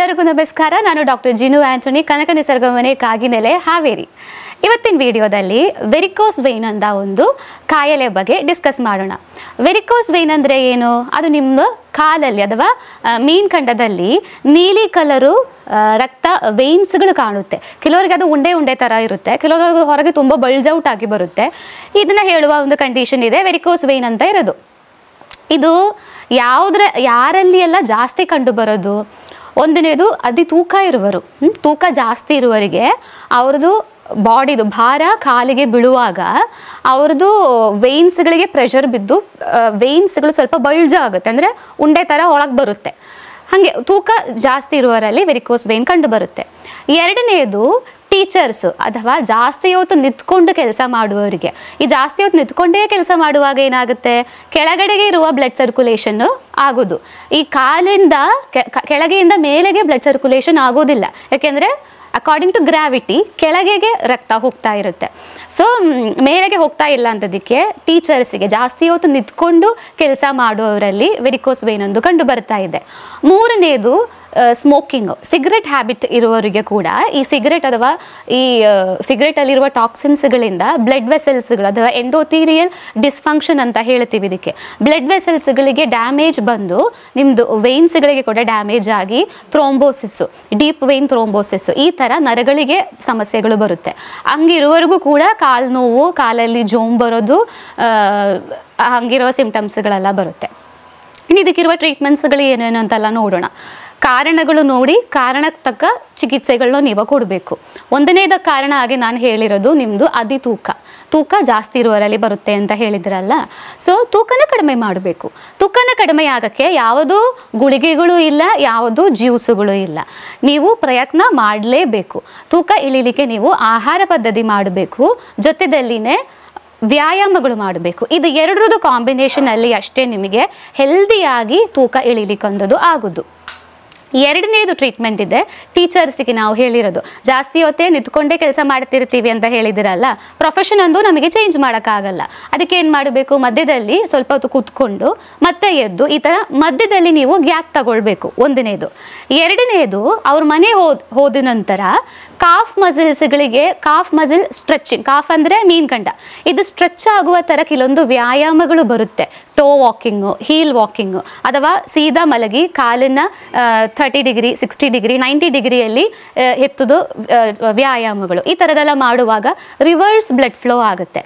ಎಲ್ಲರಿಗೂ ನಮಸ್ಕಾರ. ನಾನು ಡಾಕ್ಟರ್ ಜಿನು ಆಂಟೋನಿ, ಕನಕ ನಿಸರ್ಗಮನೆ, ಕಾಗಿನೆಲೆ, ಹಾವೇರಿ. ಇವತ್ತಿನ ವಿಡಿಯೋದಲ್ಲಿ ವೆರಿಕೋಸ್ ವೇನ್ ಅಂತ ಒಂದು ಕಾಯಿಲೆ ಬಗ್ಗೆ ಡಿಸ್ಕಸ್ ಮಾಡೋಣ. ವೆರಿಕೋಸ್ ವೇನ್ ಅಂದರೆ ಏನು? ಅದು ನಿಮ್ಮ ಕಾಲಲ್ಲಿ ಅಥವಾ ಮೀನ್ಖಂಡದಲ್ಲಿ ನೀಲಿ ಕಲರು ರಕ್ತ ವೇನ್ಸ್ಗಳು ಕಾಣುತ್ತೆ. ಕೆಲವರಿಗೆ ಅದು ಉಂಡೆ ಉಂಡೆ ಥರ ಇರುತ್ತೆ, ಕೆಲವರಿಗೆ ಹೊರಗೆ ತುಂಬ ಬಲ್ಜೌಟ್ ಆಗಿ ಬರುತ್ತೆ. ಇದನ್ನು ಹೇಳುವ ಒಂದು ಕಂಡೀಷನ್ ಇದೆ, ವೆರಿಕೋಸ್ ವೇನ್ ಅಂತ ಇರೋದು. ಇದು ಯಾರಲ್ಲಿ ಎಲ್ಲ ಜಾಸ್ತಿ ಕಂಡು ಬರೋದು? ಒಂದನೇದು ಅತಿ ತೂಕ ಇರುವರು, ತೂಕ ಜಾಸ್ತಿ ಇರುವವರಿಗೆ ಅವ್ರದ್ದು ಬಾಡಿದು ಭಾರ ಕಾಲಿಗೆ ಬೀಳುವಾಗ ಅವ್ರದ್ದು ವೇನ್ಸ್ಗಳಿಗೆ ಪ್ರೆಷರ್ ಬಿದ್ದು ವೇನ್ಸ್ಗಳು ಸ್ವಲ್ಪ ಬಲ್ಜ ಆಗುತ್ತೆ, ಅಂದರೆ ಉಂಡೆ ಥರ ಒಳಗೆ ಬರುತ್ತೆ. ಹಾಗೆ ತೂಕ ಜಾಸ್ತಿ ಇರುವವರಲ್ಲಿ ವೆರಿಕೋಸ್ ವೇನ್ ಕಂಡು ಬರುತ್ತೆ. ಎರಡನೇದು ಟೀಚರ್ಸ್ ಅಥವಾ ಜಾಸ್ತಿ ಹೊತ್ತು ನಿಂತ್ಕೊಂಡು ಕೆಲಸ ಮಾಡುವವರಿಗೆ. ಈ ಜಾಸ್ತಿ ಹೊತ್ತು ನಿಂತ್ಕೊಂಡೇ ಕೆಲಸ ಮಾಡುವಾಗ ಏನಾಗುತ್ತೆ, ಕೆಳಗಡೆಗೆ ಇರುವ ಬ್ಲಡ್ ಸರ್ಕ್ಯುಲೇಷನ್ ಆಗೋದು. ಈ ಕಾಲಿಂದ ಕೆಳಗೆಯಿಂದ ಮೇಲೆಗೆ ಬ್ಲಡ್ ಸರ್ಕ್ಯುಲೇಷನ್ ಆಗೋದಿಲ್ಲ, ಯಾಕೆಂದರೆ ಅಕಾರ್ಡಿಂಗ್ ಟು ಗ್ರಾವಿಟಿ ಕೆಳಗೆಗೆ ರಕ್ತ ಹೋಗ್ತಾ ಇರುತ್ತೆ. ಸೊ ಮೇಲೆಗೆ ಹೋಗ್ತಾ ಇಲ್ಲ ಅಂತದಕ್ಕೆ ಟೀಚರ್ಸಿಗೆ, ಜಾಸ್ತಿ ಹೊತ್ತು ನಿಂತ್ಕೊಂಡು ಕೆಲಸ ಮಾಡುವವರಲ್ಲಿ ವೆರಿಕೋಸ್ ವೇನ್ ಒಂದು ಕಂಡು ಬರ್ತಾ ಇದೆ. ಮೂರನೇದು ಸ್ಮೋಕಿಂಗ್, ಸಿಗರೆಟ್ ಹ್ಯಾಬಿಟ್ ಇರುವವರಿಗೆ ಕೂಡ ಈ ಸಿಗರೆಟ್ ಅಥವಾ ಈ ಸಿಗರೆಟಲ್ಲಿರುವ ಟಾಕ್ಸಿನ್ಸ್ಗಳಿಂದ ಬ್ಲಡ್ ವೆಸಲ್ಸ್ಗಳು ಅಥವಾ ಎಂಡೋಥೀರಿಯಲ್ ಡಿಸ್ಫಂಕ್ಷನ್ ಅಂತ ಹೇಳ್ತೀವಿ. ಇದಕ್ಕೆ ಬ್ಲಡ್ ವೆಸಲ್ಸ್ಗಳಿಗೆ ಡ್ಯಾಮೇಜ್ ಬಂದು ನಿಮ್ಮದು ವೇನ್ಸ್ಗಳಿಗೆ ಕೂಡ ಡ್ಯಾಮೇಜ್ ಆಗಿ ಥ್ರೋಂಬೋಸಿಸ್ಸು, ಡೀಪ್ ವೇನ್ ಥ್ರೋಂಬೋಸಿಸ್ಸು, ಈ ಥರ ನರಗಳಿಗೆ ಸಮಸ್ಯೆಗಳು ಬರುತ್ತೆ. ಹಂಗಿರುವವರೆಗೂ ಕೂಡ ಕಾಲು ನೋವು, ಕಾಲಲ್ಲಿ ಜೋಮ್ ಬರೋದು, ಹಂಗಿರೋ ಸಿಂಪ್ಟಮ್ಸ್ಗಳೆಲ್ಲ ಬರುತ್ತೆ. ಇನ್ನು ಇದಕ್ಕಿರುವ ಟ್ರೀಟ್ಮೆಂಟ್ಸ್ಗಳು ಏನೇನು ಅಂತೆಲ್ಲ ನೋಡೋಣ. ಕಾರಣಗಳು ನೋಡಿ ಕಾರಣಕ್ಕೆ ತಕ್ಕ ಚಿಕಿತ್ಸೆಗಳನ್ನ ನೀವು ಕೊಡಬೇಕು. ಒಂದನೇದ ಕಾರಣ ಆಗಿ ನಾನು ಹೇಳಿರೋದು ನಿಮ್ಮದು ಅತಿ ತೂಕ ಜಾಸ್ತಿ ಇರುವವರಲ್ಲಿ ಬರುತ್ತೆ ಅಂತ ಹೇಳಿದ್ರಲ್ಲ. ಸೊ ತೂಕನ ಕಡಿಮೆ ಮಾಡಬೇಕು. ತೂಕನ ಕಡಿಮೆ ಆಗೋಕ್ಕೆ ಯಾವುದೂ ಗುಳಿಗೆಗಳು ಇಲ್ಲ, ಯಾವುದೂ ಜ್ಯೂಸುಗಳು ಇಲ್ಲ. ನೀವು ಪ್ರಯತ್ನ ಮಾಡಲೇಬೇಕು. ತೂಕ ಇಳಿಲಿಕ್ಕೆ ನೀವು ಆಹಾರ ಪದ್ಧತಿ ಮಾಡಬೇಕು, ಜೊತೆಯಲ್ಲಿನೇ ವ್ಯಾಯಾಮಗಳು ಮಾಡಬೇಕು. ಇದು ಎರಡರದ್ದು ಕಾಂಬಿನೇಷನಲ್ಲಿ ಅಷ್ಟೇ ನಿಮಗೆ ಹೆಲ್ದಿಯಾಗಿ ತೂಕ ಇಳಿಲಿಕ್ಕಂಥದ್ದು ಆಗೋದು. ಎರಡನೇದು ಟ್ರೀಟ್ಮೆಂಟ್ ಇದೆ ಟೀಚರ್ಸಿಗೆ. ನಾವು ಹೇಳಿರೋದು ಜಾಸ್ತಿ ಹೊತ್ತೇ ನಿಂತ್ಕೊಂಡೇ ಕೆಲಸ ಮಾಡ್ತಿರ್ತೀವಿ ಅಂತ ಹೇಳಿದಿರಲ್ಲ, ಪ್ರೊಫೆಷನ್ ಅಂದು ನಮಗೆ ಚೇಂಜ್ ಮಾಡೋಕ್ಕಾಗಲ್ಲ. ಅದಕ್ಕೆ ಏನು ಮಾಡಬೇಕು, ಮಧ್ಯದಲ್ಲಿ ಸ್ವಲ್ಪ ಹೊತ್ತು ಕೂತ್ಕೊಂಡು ಮತ್ತೆ ಎದ್ದು ಈ ಥರ ಮಧ್ಯದಲ್ಲಿ ನೀವು ಗ್ಯಾಪ್ ತಗೊಳ್ಬೇಕು. ಒಂದನೇದು. ಎರಡನೇದು, ಅವ್ರ ಮನೆ ಹೋದ ನಂತರ ಕಾಫ್ ಮಸಿಲ್ಸ್ಗಳಿಗೆ ಕಾಫ್ ಮಸಿಲ್ ಸ್ಟ್ರೆಚಿಂಗ್, ಕಾಫ್ ಅಂದರೆ ಮೀನ್ಕಂಡ, ಇದು ಸ್ಟ್ರೆಚ್ ಆಗುವ ಥರ ಕೆಲವೊಂದು ವ್ಯಾಯಾಮಗಳು ಬರುತ್ತೆ. ಟೋ ವಾಕಿಂಗು, ಹೀಲ್ ವಾಕಿಂಗು, ಅಥವಾ ಸೀದಾ ಮಲಗಿ ಕಾಲನ್ನು 30 ಡಿಗ್ರಿ, 60 ಡಿಗ್ರಿ, 90 ಡಿಗ್ರಿಯಲ್ಲಿ ಎತ್ತುದು ವ್ಯಾಯಾಮಗಳು. ಈ ಥರದೆಲ್ಲ ಮಾಡುವಾಗ ರಿವರ್ಸ್ ಬ್ಲಡ್ ಫ್ಲೋ ಆಗುತ್ತೆ.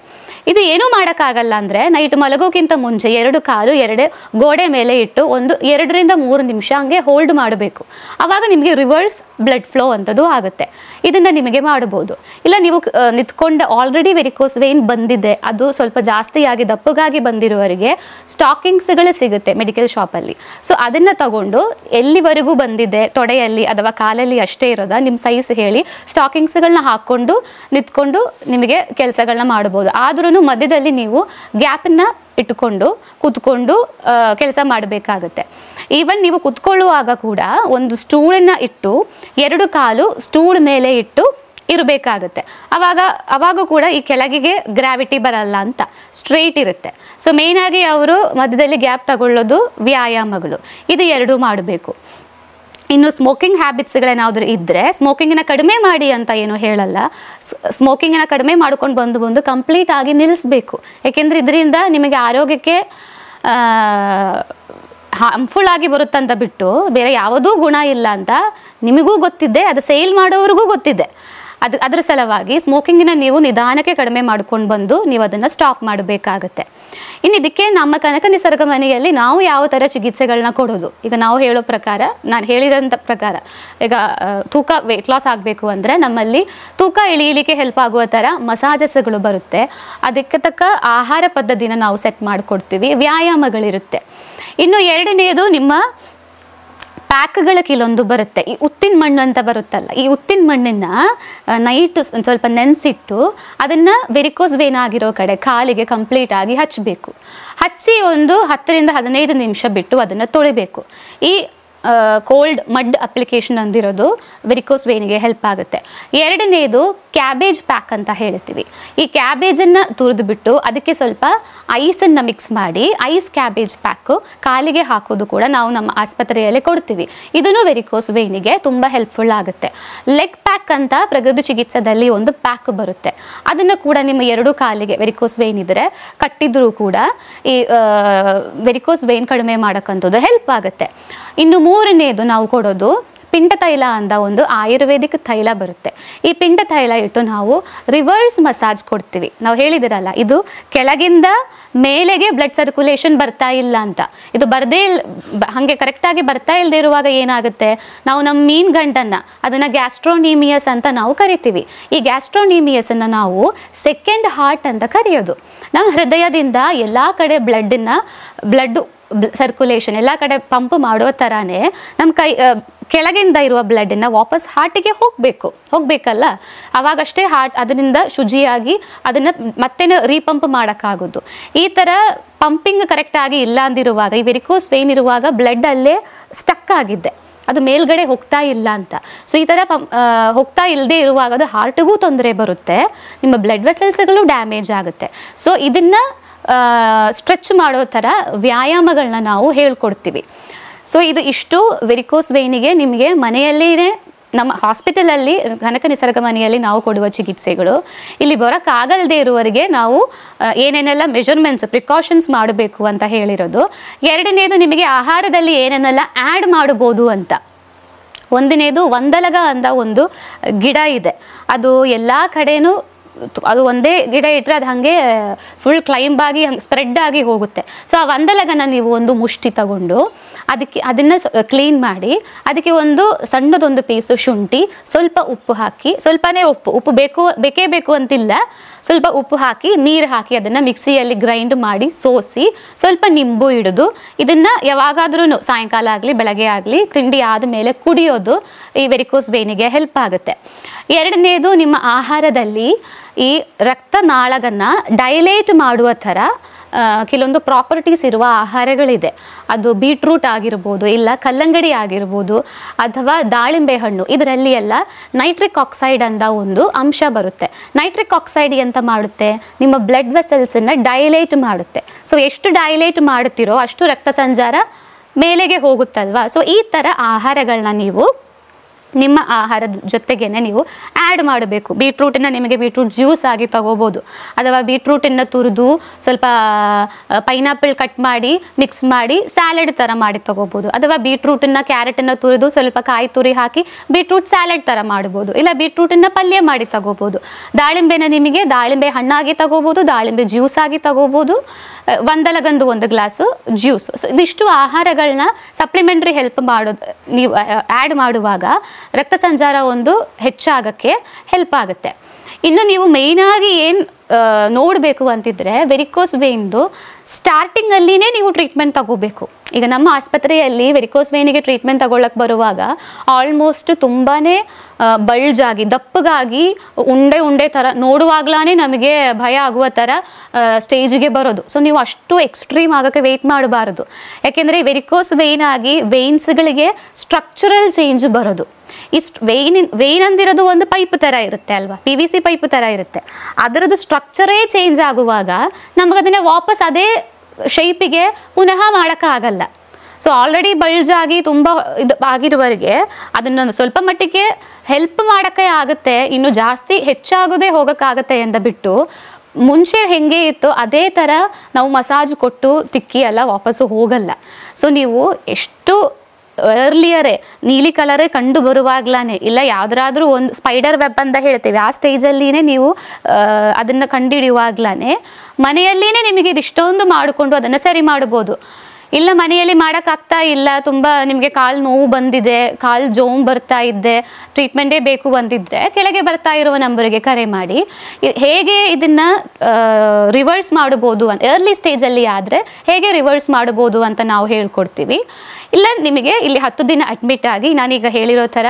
ಇದು ಏನೂ ಮಾಡೋಕ್ಕಾಗಲ್ಲ ಅಂದರೆ ನೈಟ್ ಮಲಗೋಕ್ಕಿಂತ ಮುಂಚೆ 2 ಕಾಲು ಗೋಡೆ ಮೇಲೆ ಇಟ್ಟು 2 ರಿಂದ 3 ನಿಮಿಷ ಹಂಗೆ ಹೋಲ್ಡ್ ಮಾಡಬೇಕು. ಆವಾಗ ನಿಮಗೆ ರಿವರ್ಸ್ ಬ್ಲಡ್ ಫ್ಲೋ ಅಂಥದ್ದು ಆಗುತ್ತೆ. ಇದನ್ನು ನಿಮಗೆ ಮಾಡ್ಬೋದು. ಇಲ್ಲ ನೀವು ನಿಂತ್ಕೊಂಡು ಆಲ್ರೆಡಿ ವೆರಿಕೋಸ್ ವೇನ್ ಬಂದಿದೆ, ಅದು ಸ್ವಲ್ಪ ಜಾಸ್ತಿಯಾಗಿ ದಪ್ಪಗಾಗಿ ಬಂದಿರುವವರಿಗೆ ಸ್ಟಾಕಿಂಗ್ಸ್ಗಳು ಸಿಗುತ್ತೆ ಮೆಡಿಕಲ್ ಶಾಪಲ್ಲಿ. ಸೊ ಅದನ್ನು ತಗೊಂಡು ಎಲ್ಲಿವರೆಗೂ ಬಂದಿದೆ, ತೊಡೆಯಲ್ಲಿ ಅಥವಾ ಕಾಲಲ್ಲಿ ಅಷ್ಟೇ ಇರೋದ ನಿಮ್ಮ ಸೈಜ್ ಹೇಳಿ ಸ್ಟಾಕಿಂಗ್ಸ್ಗಳನ್ನ ಹಾಕ್ಕೊಂಡು ನಿಂತ್ಕೊಂಡು ನಿಮಗೆ ಕೆಲಸಗಳನ್ನ ಮಾಡ್ಬೋದು. ಆದ್ರೂ ಮಧ್ಯದಲ್ಲಿ ನೀವು ಗ್ಯಾಪನ್ನು ಇಟ್ಟುಕೊಂಡು ಕೂತ್ಕೊಂಡು ಕೆಲಸ ಮಾಡಬೇಕಾಗುತ್ತೆ. ಈವನ್ ನೀವು ಕೂತ್ಕೊಳ್ಳುವಾಗ ಕೂಡ ಒಂದು ಸ್ಟೂಳನ್ನು ಇಟ್ಟು 2 ಕಾಲು ಸ್ಟೂಲ್ ಮೇಲೆ ಇಟ್ಟು ಇರಬೇಕಾಗುತ್ತೆ. ಅವಾಗ ಕೂಡ ಈ ಕೆಳಗಿಗೆ ಗ್ರಾವಿಟಿ ಬರಲ್ಲ ಅಂತ ಸ್ಟ್ರೈಟ್ ಇರುತ್ತೆ. ಸೊ ಮೇಯ್ನಾಗಿ ಅವರು ಮಧ್ಯದಲ್ಲಿ ಗ್ಯಾಪ್ ತಗೊಳ್ಳೋದು ವ್ಯಾಯಾಮಗಳು, ಇದು 2 ಮಾಡಬೇಕು. ಇನ್ನು ಸ್ಮೋಕಿಂಗ್ ಹ್ಯಾಬಿಟ್ಸ್ಗಳೇನಾದರೂ ಇದ್ದರೆ ಸ್ಮೋಕಿಂಗನ್ನ ಕಡಿಮೆ ಮಾಡಿ ಅಂತ ಏನು ಹೇಳಲ್ಲ. ಸ್ಮೋಕಿಂಗನ್ನ ಕಡಿಮೆ ಮಾಡ್ಕೊಂಡು ಬಂದು ಕಂಪ್ಲೀಟ್ ಆಗಿ ನಿಲ್ಲಿಸಬೇಕು. ಏಕೆಂದರೆ ಇದರಿಂದ ನಿಮಗೆ ಆರೋಗ್ಯಕ್ಕೆ ಹಾರ್ಮ್ಫುಲ್ ಆಗಿ ಬರುತ್ತಂತ ಬಿಟ್ಟು ಬೇರೆ ಯಾವುದೂ ಗುಣ ಇಲ್ಲ ಅಂತ ನಿಮಗೂ ಗೊತ್ತಿದೆ, ಅದು ಸೇಲ್ ಮಾಡೋವ್ರಿಗೂ ಗೊತ್ತಿದೆ. ಅದರ ಸಲುವಾಗಿ ಸ್ಮೋಕಿಂಗಿನ ನೀವು ನಿಧಾನಕ್ಕೆ ಕಡಿಮೆ ಮಾಡ್ಕೊಂಡು ಬಂದು ನೀವು ಅದನ್ನು ಸ್ಟಾಪ್ ಮಾಡಬೇಕಾಗತ್ತೆ. ಇನ್ನು ಇದಕ್ಕೆ ನಮ್ಮ ಕನಕ ನಿಸರ್ಗ ಮನೆಯಲ್ಲಿ ನಾವು ಯಾವ ಥರ ಚಿಕಿತ್ಸೆಗಳನ್ನ ಕೊಡೋದು, ಈಗ ನಾವು ಹೇಳೋ ಪ್ರಕಾರ, ನಾನು ಹೇಳಿರೋಂಥ ಪ್ರಕಾರ, ಈಗ ತೂಕ ವೆಯ್ಟ್ ಲಾಸ್ ಆಗಬೇಕು ಅಂದರೆ ನಮ್ಮಲ್ಲಿ ತೂಕ ಇಳಿಯಲಿಕ್ಕೆ ಹೆಲ್ಪ್ ಆಗುವ ಥರ ಮಸಾಜಸ್ಗಳು ಬರುತ್ತೆ. ಅದಕ್ಕೆ ತಕ್ಕ ಆಹಾರ ಪದ್ಧತಿನ ನಾವು ಸೆಟ್ ಮಾಡಿಕೊಡ್ತೀವಿ, ವ್ಯಾಯಾಮಗಳಿರುತ್ತೆ. ಇನ್ನು ಎರಡನೇದು, ನಿಮ್ಮ ಪ್ಯಾಕ್ಗಳ ಕೆಲವೊಂದು ಬರುತ್ತೆ. ಈ ಉತ್ತಿನ ಮಣ್ಣು ಅಂತ ಬರುತ್ತಲ್ಲ, ಈ ಉತ್ತಿನ ಮಣ್ಣನ್ನು ನೈಟ್ ಸ್ವಲ್ಪ ನೆನೆಸಿಟ್ಟು ಅದನ್ನು ವೆರಿಕೋಸ್ ವೇನ್ ಆಗಿರೋ ಕಡೆ ಕಾಲಿಗೆ ಕಂಪ್ಲೀಟ್ ಆಗಿ ಹಚ್ಚಬೇಕು. ಹಚ್ಚಿ 10 ರಿಂದ 15 ನಿಮಿಷ ಬಿಟ್ಟು ಅದನ್ನು ತೊಳಿಬೇಕು. ಈ ಕೋಲ್ಡ್ ಮಡ್ ಅಪ್ಲಿಕೇಶನ್ ಅಂದಿರೋದು ವೆರಿಕೋಸ್ ವೇನಿಗೆ ಹೆಲ್ಪ್ ಆಗುತ್ತೆ. ಎರಡನೇದು, ಕ್ಯಾಬೇಜ್ ಪ್ಯಾಕ್ ಅಂತ ಹೇಳ್ತೀವಿ. ಈ ಕ್ಯಾಬೇಜನ್ನು ತುರಿದುಬಿಟ್ಟು ಅದಕ್ಕೆ ಸ್ವಲ್ಪ ಐಸನ್ನು ಮಿಕ್ಸ್ ಮಾಡಿ ಐಸ್ ಕ್ಯಾಬೇಜ್ ಪ್ಯಾಕು ಕಾಲಿಗೆ ಹಾಕೋದು ಕೂಡ ನಾವು ನಮ್ಮ ಆಸ್ಪತ್ರೆಯಲ್ಲಿ ಕೊಡ್ತೀವಿ. ಇದನ್ನು ವೆರಿಕೋಸ್ ವೇನಿಗೆ ತುಂಬ ಹೆಲ್ಪ್ಫುಲ್ ಆಗುತ್ತೆ. ಲೆಗ್ ಪ್ಯಾಕ್ ಅಂತ ಪ್ರಗತಿ ಚಿಕಿತ್ಸೆದಲ್ಲಿ ಒಂದು ಪ್ಯಾಕ್ ಬರುತ್ತೆ, ಅದನ್ನು ಕೂಡ ನಿಮ್ಮ 2 ಕಾಲಿಗೆ ವೆರಿಕೋಸ್ ವೇನ್ ಇದ್ದರೆ ಕಟ್ಟಿದ್ರೂ ಕೂಡ ಈ ವೆರಿಕೋಸ್ ವೇನ್ ಕಡಿಮೆ ಮಾಡೋಕ್ಕಂಥದ್ದು ಹೆಲ್ಪ್ ಆಗುತ್ತೆ. ಇನ್ನು 3ನೇದು ನಾವು ಕೊಡೋದು ಪಿಂಡ ತೈಲ ಅಂತ ಒಂದು ಆಯುರ್ವೇದಿಕ್ ತೈಲ ಬರುತ್ತೆ. ಈ ಪಿಂಡ ತೈಲ ಇಟ್ಟು ನಾವು ರಿವರ್ಸ್ ಮಸಾಜ್ ಕೊಡ್ತೀವಿ. ನಾವು ಹೇಳಿದಿರಲ್ಲ, ಇದು ಕೆಳಗಿಂದ ಮೇಲೆಗೆ ಬ್ಲಡ್ ಸರ್ಕ್ಯುಲೇಷನ್ ಬರ್ತಾ ಇಲ್ಲ ಅಂತ. ಇದು ಬರದೇ ಹಾಗೆ ಕರೆಕ್ಟಾಗಿ ಬರ್ತಾ ಇಲ್ಲದೆ ಇರುವಾಗ ಏನಾಗುತ್ತೆ, ನಾವು ನಮ್ಮ ಮೀನ್ ಗಂಟನ್ನು ಅದನ್ನು ಗ್ಯಾಸ್ಟ್ರೋನೀಮಿಯಸ್ ಅಂತ ನಾವು ಕರಿತೀವಿ. ಈ ಗ್ಯಾಸ್ಟ್ರೋನೀಮಿಯಸನ್ನು ನಾವು ಸೆಕೆಂಡ್ ಹಾರ್ಟ್ ಅಂತ ಕರೆಯೋದು. ನಮ್ಮ ಹೃದಯದಿಂದ ಎಲ್ಲ ಕಡೆ ಬ್ಲಡ್ ಸರ್ಕ್ಯುಲೇಷನ್ ಎಲ್ಲ ಕಡೆ ಪಂಪ್ ಮಾಡೋ ಥರನೇ ನಮ್ಮ ಕೆಳಗಿಂದ ಇರುವ ಬ್ಲಡ್ಡನ್ನು ವಾಪಸ್ ಹಾರ್ಟಿಗೆ ಹೋಗಬೇಕಲ್ಲ, ಆವಾಗಷ್ಟೇ ಹಾರ್ಟ್ ಅದರಿಂದ ಶುಚಿಯಾಗಿ ಅದನ್ನು ಮತ್ತೆ ರೀಪಂಪ್ ಮಾಡೋಕ್ಕಾಗೋದು. ಈ ಥರ ಪಂಪಿಂಗ್ ಕರೆಕ್ಟಾಗಿ ಇಲ್ಲ ಅಂದಿರುವಾಗ, ಈ ವೆರಿಕೋಸ್ ವೇನ್ ಇರುವಾಗ ಬ್ಲಡ್ ಅಲ್ಲೇ ಸ್ಟಕ್ ಆಗಿದ್ದೆ, ಅದು ಮೇಲ್ಗಡೆ ಹೋಗ್ತಾ ಇಲ್ಲ ಅಂತ. ಸೊ ಈ ಥರ ಹೋಗ್ತಾ ಇಲ್ಲದೆ ಇರುವಾಗ ಅದು ಹಾರ್ಟಿಗೂ ತೊಂದರೆ ಬರುತ್ತೆ, ನಿಮ್ಮ ಬ್ಲಡ್ ವೆಸಲ್ಸ್ಗಳು ಡ್ಯಾಮೇಜ್ ಆಗುತ್ತೆ. ಸೊ ಇದನ್ನು ಸ್ಟ್ರೆಚ್ ಮಾಡೋ ಥರ ವ್ಯಾಯಾಮಗಳನ್ನ ನಾವು ಹೇಳ್ಕೊಡ್ತೀವಿ. ಸೊ ಇಷ್ಟು ವೆರಿಕೋಸ್ ವೇನಿಗೆ ನಿಮಗೆ ಮನೆಯಲ್ಲಿಯೇ ನಮ್ಮ ಹಾಸ್ಪಿಟಲಲ್ಲಿ ಕನಕ ನಿಸರ್ಗ ಮನೆಯಲ್ಲಿ ನಾವು ಕೊಡುವ ಚಿಕಿತ್ಸೆಗಳು. ಇಲ್ಲಿ ಬರೋಕ್ಕಾಗಲ್ಲದೆ ಇರುವವರಿಗೆ ನಾವು ಏನೇನೆಲ್ಲ ಮೆಜರ್ಮೆಂಟ್ಸ್ ಪ್ರಿಕಾಷನ್ಸ್ ಮಾಡಬೇಕು ಅಂತ ಹೇಳಿರೋದು. 2ನೇದು ನಿಮಗೆ ಆಹಾರದಲ್ಲಿ ಏನೇನೆಲ್ಲ ಆ್ಯಡ್ ಮಾಡ್ಬೋದು ಅಂತ. 1ನೇದು ವಂದಲಗ ಅಂತ ಒಂದು ಗಿಡ ಇದೆ, ಅದು ಎಲ್ಲ ಕಡೆನೂ ಅದು ಒಂದೇ ಗಿಡ ಇಟ್ಟರೆ ಅದು ಹಾಗೆ ಫುಲ್ ಕ್ಲೈಂಬ್ ಆಗಿ ಹಂಗೆ ಸ್ಪ್ರೆಡ್ ಆಗಿ ಹೋಗುತ್ತೆ. ಸೊ ಆ ವಂದಲಗನ ನೀವು ಒಂದು ಮುಷ್ಟಿ ತಗೊಂಡು ಅದನ್ನು ಕ್ಲೀನ್ ಮಾಡಿ ಅದಕ್ಕೆ ಒಂದು ಸಣ್ಣದೊಂದು ಪೀಸು ಶುಂಠಿ, ಸ್ವಲ್ಪ ಉಪ್ಪು ಹಾಕಿ, ಸ್ವಲ್ಪನೇ ಉಪ್ಪು ಬೇಕೇ ಬೇಕು ಅಂತಿಲ್ಲ, ಸ್ವಲ್ಪ ಉಪ್ಪು ಹಾಕಿ ನೀರು ಹಾಕಿ ಅದನ್ನು ಮಿಕ್ಸಿಯಲ್ಲಿ ಗ್ರೈಂಡ್ ಮಾಡಿ ಸೋಸಿ ಸ್ವಲ್ಪ ನಿಂಬು ಹಿಡಿದು ಇದನ್ನು ಯಾವಾಗಾದ್ರೂ ಸಾಯಂಕಾಲ ಆಗಲಿ ಬೆಳಗ್ಗೆ ಆಗಲಿ ತಿಂಡಿ ಆದಮೇಲೆ ಕುಡಿಯೋದು ಈ ವೆರಿಕೋಸ್ ವೇನಿಗೆ ಹೆಲ್ಪ್ ಆಗುತ್ತೆ. 2ನೇದು ನಿಮ್ಮ ಆಹಾರದಲ್ಲಿ ಈ ರಕ್ತನಾಳವನ್ನು ಡೈಲೇಟ್ ಮಾಡುವ ಥರ ಕೆಲವೊಂದು ಪ್ರಾಪರ್ಟೀಸ್ ಇರುವ ಆಹಾರಗಳಿದೆ. ಅದು ಬೀಟ್ರೂಟ್ ಆಗಿರ್ಬೋದು, ಇಲ್ಲ ಕಲ್ಲಂಗಡಿ ಆಗಿರ್ಬೋದು, ಅಥವಾ ದಾಳಿಂಬೆ ಹಣ್ಣು. ಇದರಲ್ಲಿ ಎಲ್ಲ ನೈಟ್ರಿಕ್ ಆಕ್ಸೈಡ್ ಅಂತ ಒಂದು ಅಂಶ ಬರುತ್ತೆ. ನೈಟ್ರಿಕ್ ಆಕ್ಸೈಡ್ ಎಂತ ಮಾಡುತ್ತೆ, ನಿಮ್ಮ ಬ್ಲಡ್ ವೆಸಲ್ಸನ್ನು ಡೈಲೇಟ್ ಮಾಡುತ್ತೆ. ಸೊ ಎಷ್ಟು ಡೈಲೇಟ್ ಮಾಡುತ್ತೀರೋ ಅಷ್ಟು ರಕ್ತ ಸಂಚಾರ ಮೇಲೆಗೆ ಹೋಗುತ್ತಲ್ವಾ. ಸೊ ಈ ಥರ ಆಹಾರಗಳನ್ನ ನೀವು ನಿಮ್ಮ ಆಹಾರದ ಜೊತೆಗೇನೆ ನೀವು ಆ್ಯಡ್ ಮಾಡಬೇಕು. ಬೀಟ್ರೂಟನ್ನು ನಿಮಗೆ ಬೀಟ್ರೂಟ್ ಜ್ಯೂಸ್ ಆಗಿ ತಗೋಬೋದು, ಅಥವಾ ಬೀಟ್ರೂಟನ್ನು ತುರಿದು ಸ್ವಲ್ಪ ಪೈನಾಪಲ್ ಕಟ್ ಮಾಡಿ ಮಿಕ್ಸ್ ಮಾಡಿ ಸ್ಯಾಲೆಡ್ ಥರ ಮಾಡಿ ತಗೋಬೋದು, ಅಥವಾ ಬೀಟ್ರೂಟನ್ನು ಕ್ಯಾರೆಟನ್ನು ತುರಿದು ಸ್ವಲ್ಪ ಕಾಯಿ ತುರಿ ಹಾಕಿ ಬೀಟ್ರೂಟ್ ಸ್ಯಾಲೆಡ್ ಥರ ಮಾಡ್ಬೋದು, ಇಲ್ಲ ಬೀಟ್ರೂಟನ್ನು ಪಲ್ಯ ಮಾಡಿ ತಗೋಬೋದು. ದಾಳಿಂಬೆನ ನಿಮಗೆ ದಾಳಿಂಬೆ ಹಣ್ಣಾಗಿ ತಗೋಬೋದು, ದಾಳಿಂಬೆ ಜ್ಯೂಸ್ ಆಗಿ ತಗೋಬೋದು, ವಂದಲಗಂದು 1 ಗ್ಲಾಸು ಜ್ಯೂಸು. ಸೊ ಇದಿಷ್ಟು ಆಹಾರಗಳನ್ನ ಸಪ್ಲಿಮೆಂಟ್ರಿ ಹೆಲ್ಪ್ ಮಾಡೋದು ನೀವು ಆ್ಯಡ್ ಮಾಡುವಾಗ ರಕ್ತ ಸಂಚಾರ ಒಂದು ಹೆಚ್ಚಾಗಕ್ಕೆ ಹೆಲ್ಪ್ ಆಗುತ್ತೆ. ಇನ್ನು ನೀವು ಮೇಯ್ನಾಗಿ ಏನು ನೋಡಬೇಕು ಅಂತಿದ್ರೆ ವೆರಿಕೋಸ್ ವೇನ್ದು ಸ್ಟಾರ್ಟಿಂಗಲ್ಲಿನೇ ನೀವು ಟ್ರೀಟ್ಮೆಂಟ್ ತಗೋಬೇಕು. ಈಗ ನಮ್ಮ ಆಸ್ಪತ್ರೆಯಲ್ಲಿ ವೆರಿಕೋಸ್ ವೇನಿಗೆ ಟ್ರೀಟ್ಮೆಂಟ್ ತಗೊಳ್ಳಕ್ಕೆ ಬರುವಾಗ ಆಲ್ಮೋಸ್ಟ್ ತುಂಬಾ ಬಲ್ಜಾಗಿ ದಪ್ಪಗಾಗಿ ಉಂಡೆ ಥರ ನೋಡುವಾಗ್ಲೇ ನಮಗೆ ಭಯ ಆಗುವ ಥರ ಸ್ಟೇಜಿಗೆ ಬರೋದು. ಸೊ ನೀವು ಅಷ್ಟು ಎಕ್ಸ್ಟ್ರೀಮ್ ಆಗೋಕ್ಕೆ ವೆಯ್ಟ್ ಮಾಡಬಾರದು. ಯಾಕೆಂದರೆ ವೆರಿಕೋಸ್ ವೇನ್ ಆಗಿ ವೇನ್ಸ್ಗಳಿಗೆ ಸ್ಟ್ರಕ್ಚರಲ್ ಚೇಂಜ್ ಬರೋದು. ಇಷ್ಟು ವೇನ್ ಅಂದಿರೋದು ಒಂದು ಪೈಪ್ ಥರ ಇರುತ್ತೆ ಅಲ್ವಾ, PVC ಪೈಪ್ ಥರ ಇರುತ್ತೆ. ಅದರದ್ದು ಸ್ಟ್ರಕ್ಚರೇ ಚೇಂಜ್ ಆಗುವಾಗ ನಮಗದನ್ನು ವಾಪಸ್ ಅದೇ ಶೇಪಿಗೆ ಪುನಃ ಮಾಡೋಕ್ಕಾಗಲ್ಲ. ಸೊ ಆಲ್ರೆಡಿ ಬಲ್ಜಾಗಿ ತುಂಬ ಇದು ಆಗಿರುವವರೆಗೆ ಅದನ್ನು ಸ್ವಲ್ಪ ಮಟ್ಟಿಗೆ ಹೆಲ್ಪ್ ಮಾಡೋಕ್ಕೆ ಆಗುತ್ತೆ, ಇನ್ನು ಜಾಸ್ತಿ ಹೆಚ್ಚಾಗೋದೇ ಹೋಗೋಕ್ಕಾಗತ್ತೆ ಅಂತ ಬಿಟ್ಟು ಮುಂಚೆ ಹೆಂಗೆ ಇತ್ತು ಅದೇ ಥರ ನಾವು ಮಸಾಜ್ ಕೊಟ್ಟು ತಿಕ್ಕಿ ಎಲ್ಲ ವಾಪಸ್ಸು ಹೋಗಲ್ಲ. ಸೊ ನೀವು ಎಷ್ಟು ಅರ್ಲಿಯರೇ ನೀಲಿ ಕಲರೇ ಕಂಡು ಬರುವಾಗ್ಲೇ, ಇಲ್ಲ ಯಾವುದಾದ್ರೂ ಒಂದು ಸ್ಪೈಡರ್ ವೆಬ್ ಅಂತ ಹೇಳ್ತೀವಿ ಆ ಸ್ಟೇಜಲ್ಲಿನೇ ನೀವು ಅದನ್ನು ಕಂಡುಹಿಡಿಯುವಾಗ್ಲೇ ಮನೆಯಲ್ಲಿನೇ ನಿಮಗೆ ಇದಿಷ್ಟೊಂದು ಮಾಡಿಕೊಂಡು ಅದನ್ನು ಸರಿ ಮಾಡ್ಬೋದು. ಇಲ್ಲ ಮನೆಯಲ್ಲಿ ಮಾಡೋಕ್ಕಾಗ್ತಾ ಇಲ್ಲ, ತುಂಬ ನಿಮಗೆ ಕಾಲು ನೋವು ಬಂದಿದೆ, ಕಾಲು ಜೋಮ್ ಬರ್ತಾ ಇದ್ದೆ, ಟ್ರೀಟ್ಮೆಂಟೇ ಬೇಕು ಬಂದಿದ್ದರೆ ಕೆಳಗೆ ಬರ್ತಾ ಇರುವ ನಂಬರಿಗೆ ಕರೆ ಮಾಡಿ ಹೇಗೆ ಇದನ್ನು ರಿವರ್ಸ್ ಮಾಡ್ಬೋದು ಅಂತ, ಎರ್ಲಿ ಸ್ಟೇಜಲ್ಲಿ ಆದರೆ ಹೇಗೆ ರಿವರ್ಸ್ ಮಾಡ್ಬೋದು ಅಂತ ನಾವು ಹೇಳ್ಕೊಡ್ತೀವಿ. ಇಲ್ಲ ನಿಮಗೆ ಇಲ್ಲಿ 10 ದಿನ ಅಡ್ಮಿಟ್ ಆಗಿ ನಾನೀಗ ಹೇಳಿರೋ ಥರ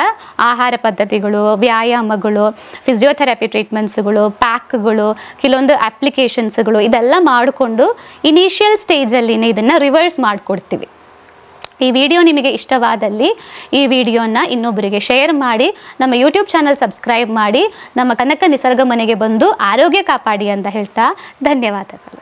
ಆಹಾರ ಪದ್ಧತಿಗಳು, ವ್ಯಾಯಾಮಗಳು, ಫಿಸಿಯೋಥೆರಪಿ ಟ್ರೀಟ್ಮೆಂಟ್ಸ್ಗಳು, ಪ್ಯಾಕ್ಗಳು, ಕೆಲವೊಂದು ಅಪ್ಲಿಕೇಶನ್ಸ್ಗಳು ಇದೆಲ್ಲ ಮಾಡಿಕೊಂಡು ಇನಿಷಿಯಲ್ ಸ್ಟೇಜಲ್ಲಿನೇ ಇದನ್ನು ರಿವರ್ಸ್ ಮಾಡಿಕೊಡ್ತೀವಿ. ಈ ವಿಡಿಯೋ ನಿಮಗೆ ಇಷ್ಟವಾದಲ್ಲಿ ಈ ವಿಡಿಯೋನ ಇನ್ನೊಬ್ಬರಿಗೆ ಶೇರ್ ಮಾಡಿ, ನಮ್ಮ ಯೂಟ್ಯೂಬ್ ಚಾನಲ್ ಸಬ್ಸ್ಕ್ರೈಬ್ ಮಾಡಿ, ನಮ್ಮ ಕನಕ ನಿಸರ್ಗ ಮನೆಗೆ ಬಂದು ಆರೋಗ್ಯ ಕಾಪಾಡಿ ಅಂತ ಹೇಳ್ತಾ ಧನ್ಯವಾದಗಳು.